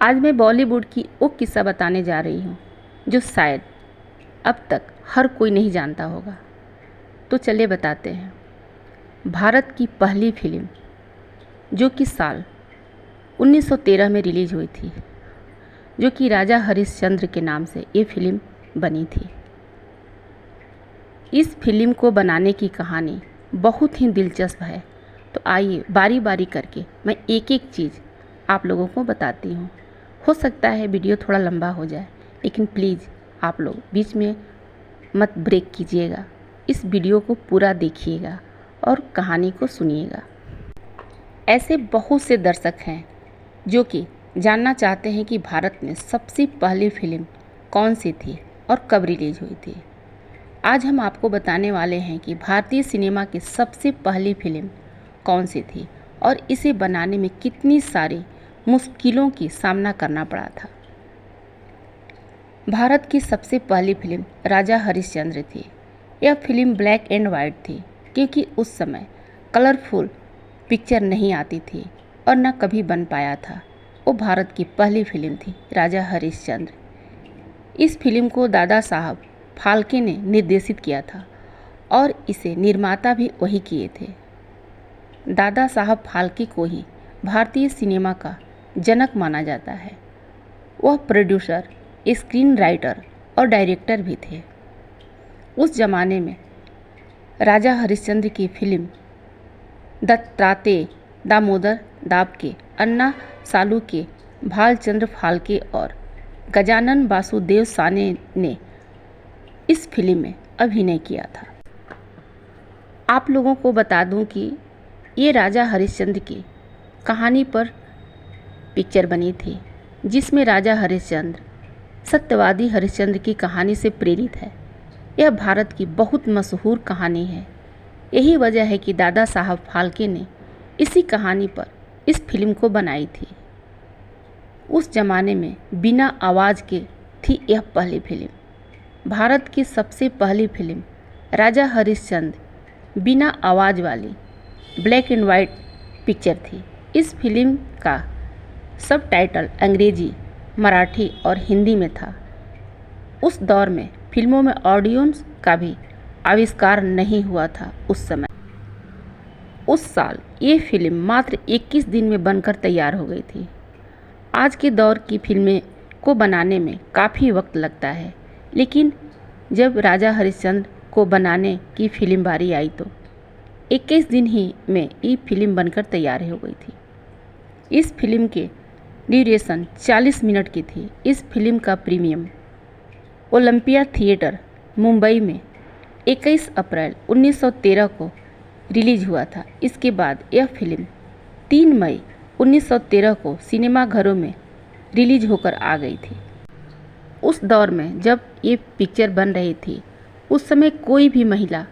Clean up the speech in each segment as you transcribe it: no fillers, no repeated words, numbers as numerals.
आज मैं बॉलीवुड की वो किस्सा बताने जा रही हूँ जो शायद अब तक हर कोई नहीं जानता होगा। तो चलिए बताते हैं। भारत की पहली फिल्म जो कि साल 1913 में रिलीज हुई थी, जो कि राजा हरिश्चंद्र के नाम से ये फिल्म बनी थी। इस फिल्म को बनाने की कहानी बहुत ही दिलचस्प है। तो आइए बारी बारी करके मैं एक एक चीज़ आप लोगों को बताती हूँ। हो सकता है वीडियो थोड़ा लंबा हो जाए, लेकिन प्लीज़ आप लोग बीच में मत ब्रेक कीजिएगा। इस वीडियो को पूरा देखिएगा और कहानी को सुनिएगा। ऐसे बहुत से दर्शक हैं जो कि जानना चाहते हैं कि भारत में सबसे पहली फिल्म कौन सी थी और कब रिलीज हुई थी। आज हम आपको बताने वाले हैं कि भारतीय सिनेमा की सबसे पहली फिल्म कौन सी थी और इसे बनाने में कितनी सारी मुश्किलों की सामना करना पड़ा था। भारत की सबसे पहली फिल्म राजा हरिश्चंद्र थी। यह फिल्म ब्लैक एंड वाइट थी, क्योंकि उस समय कलरफुल पिक्चर नहीं आती थी और न कभी बन पाया था। वो भारत की पहली फिल्म थी राजा हरिश्चंद्र। इस फिल्म को दादा साहब फाल्के ने निर्देशित किया था और इसे निर्माता भी वही किए थे। दादा साहब फाल्के को ही भारतीय सिनेमा का जनक माना जाता है। वह प्रोड्यूसर, स्क्रीन राइटर और डायरेक्टर भी थे। उस जमाने में राजा हरिश्चंद्र की फिल्म दत्तात्रेय दामोदर दाबके, अन्ना सालुके, भालचंद्र फाल्के और गजानन वासुदेव साने ने इस फिल्म में अभिनय किया था। आप लोगों को बता दूं कि ये राजा हरिश्चंद्र की कहानी पर पिक्चर बनी थी, जिसमें राजा हरिश्चंद्र सत्यवादी हरिश्चंद्र की कहानी से प्रेरित है। यह भारत की बहुत मशहूर कहानी है। यही वजह है कि दादा साहब फाल्के ने इसी कहानी पर इस फिल्म को बनाई थी। उस जमाने में बिना आवाज़ के थी यह पहली फिल्म। भारत की सबसे पहली फिल्म राजा हरिश्चंद्र बिना आवाज़ वाली ब्लैक एंड वाइट पिक्चर थी। इस फिल्म का सब टाइटल अंग्रेजी, मराठी और हिंदी में था। उस दौर में फिल्मों में ऑडियो का भी आविष्कार नहीं हुआ था उस समय। उस साल ये फिल्म मात्र 21 दिन में बनकर तैयार हो गई थी। आज के दौर की फिल्में को बनाने में काफ़ी वक्त लगता है, लेकिन जब राजा हरिश्चंद्र को बनाने की फिल्म बारी आई तो 21 दिन ही में ये फिल्म बनकर तैयार हो गई थी। इस फिल्म के ड्यूरेशन 40 मिनट की थी। इस फिल्म का प्रीमियम ओलंपिया थिएटर मुंबई में 21 अप्रैल 1913 को रिलीज हुआ था। इसके बाद यह फिल्म 3 मई 1913 को सिनेमाघरों में रिलीज होकर आ गई थी। उस दौर में जब ये पिक्चर बन रही थी, उस समय कोई भी महिला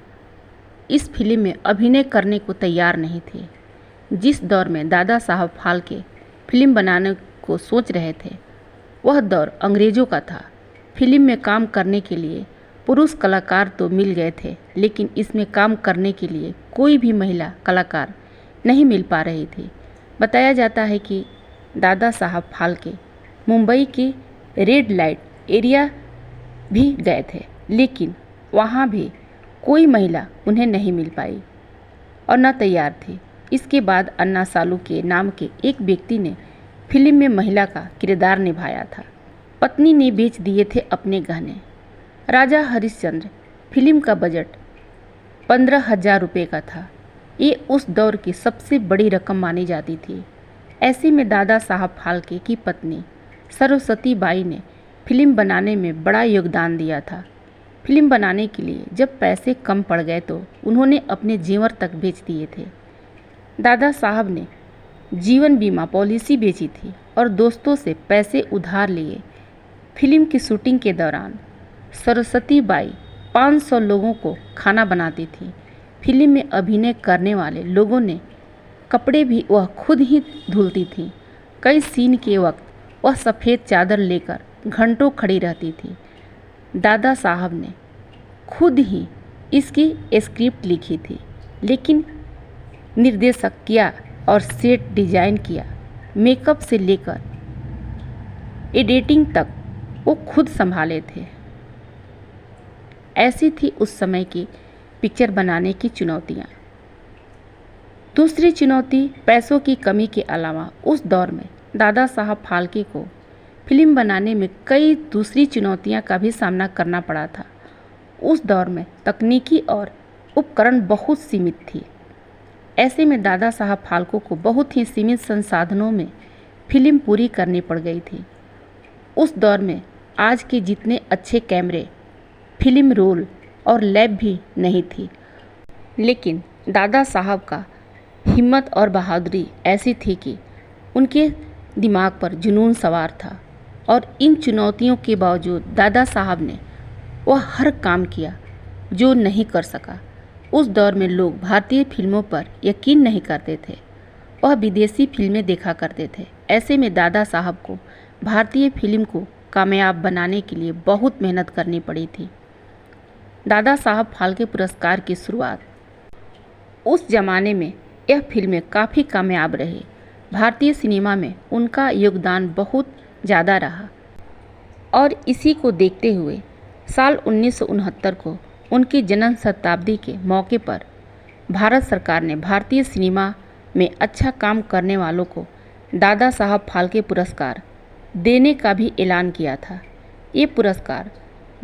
इस फिल्म में अभिनय करने को तैयार नहीं थी। जिस दौर में दादा साहब फाल्के फिल्म बनाने को सोच रहे थे, वह दौर अंग्रेज़ों का था। फिल्म में काम करने के लिए पुरुष कलाकार तो मिल गए थे, लेकिन इसमें काम करने के लिए कोई भी महिला कलाकार नहीं मिल पा रही थी। बताया जाता है कि दादा साहब फाल्के मुंबई के रेड लाइट एरिया भी गए थे, लेकिन वहाँ भी कोई महिला उन्हें नहीं मिल पाई और न तैयार थी। इसके बाद अन्ना सालुके नाम के एक व्यक्ति ने फिल्म में महिला का किरदार निभाया था। पत्नी ने बेच दिए थे अपने गहने। राजा हरिश्चंद्र फिल्म का बजट 15,000 रुपये का था। ये उस दौर की सबसे बड़ी रकम मानी जाती थी। ऐसे में दादा साहब फाल्के की पत्नी सरस्वती बाई ने फिल्म बनाने में बड़ा योगदान दिया था। फिल्म बनाने के लिए जब पैसे कम पड़ गए तो उन्होंने अपने जेवर तक बेच दिए थे। दादा साहब ने जीवन बीमा पॉलिसी बेची थी और दोस्तों से पैसे उधार लिए। फिल्म की शूटिंग के दौरान सरस्वती बाई 500 लोगों को खाना बनाती थी। फिल्म में अभिनय करने वाले लोगों ने कपड़े भी वह खुद ही धुलती थी। कई सीन के वक्त वह सफ़ेद चादर लेकर घंटों खड़ी रहती थी। दादा साहब ने खुद ही इसकी स्क्रिप्ट लिखी थी, लेकिन निर्देशक किया और सेट डिजाइन किया, मेकअप से लेकर एडिटिंग तक वो खुद संभाले थे। ऐसी थी उस समय की पिक्चर बनाने की चुनौतियाँ। दूसरी चुनौती पैसों की कमी के अलावा उस दौर में दादा साहब फाल्के को फिल्म बनाने में कई दूसरी चुनौतियां का भी सामना करना पड़ा था। उस दौर में तकनीकी और उपकरण बहुत सीमित थी। ऐसे में दादा साहब फाल्के को बहुत ही सीमित संसाधनों में फिल्म पूरी करनी पड़ गई थी। उस दौर में आज के जितने अच्छे कैमरे, फिल्म रोल और लैब भी नहीं थी, लेकिन दादा साहब का हिम्मत और बहादुरी ऐसी थी कि उनके दिमाग पर जुनून सवार था और इन चुनौतियों के बावजूद दादा साहब ने वह हर काम किया जो नहीं कर सका। उस दौर में लोग भारतीय फिल्मों पर यकीन नहीं करते थे, वह विदेशी फिल्में देखा करते थे। ऐसे में दादा साहब को भारतीय फिल्म को कामयाब बनाने के लिए बहुत मेहनत करनी पड़ी थी। दादा साहब फाल्के पुरस्कार की शुरुआत, उस जमाने में यह फिल्में काफ़ी कामयाब रही। भारतीय सिनेमा में उनका योगदान बहुत ज़्यादा रहा और इसी को देखते हुए साल 1969 को उनकी जन्म शताब्दी के मौके पर भारत सरकार ने भारतीय सिनेमा में अच्छा काम करने वालों को दादा साहब फाल्के पुरस्कार देने का भी ऐलान किया था। ये पुरस्कार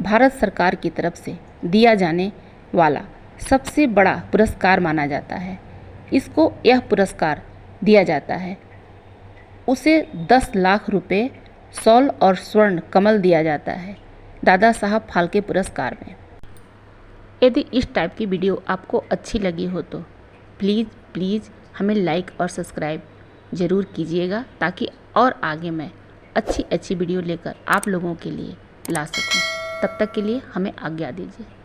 भारत सरकार की तरफ से दिया जाने वाला सबसे बड़ा पुरस्कार माना जाता है। इसको यह पुरस्कार दिया जाता है, उसे 10 लाख रुपए, शॉल और स्वर्ण कमल दिया जाता है दादा साहब फाल्के पुरस्कार में। यदि इस टाइप की वीडियो आपको अच्छी लगी हो तो प्लीज़ हमें लाइक और सब्सक्राइब ज़रूर कीजिएगा, ताकि और आगे मैं अच्छी वीडियो लेकर आप लोगों के लिए ला सकूं। तब तक के लिए हमें आज्ञा दीजिए।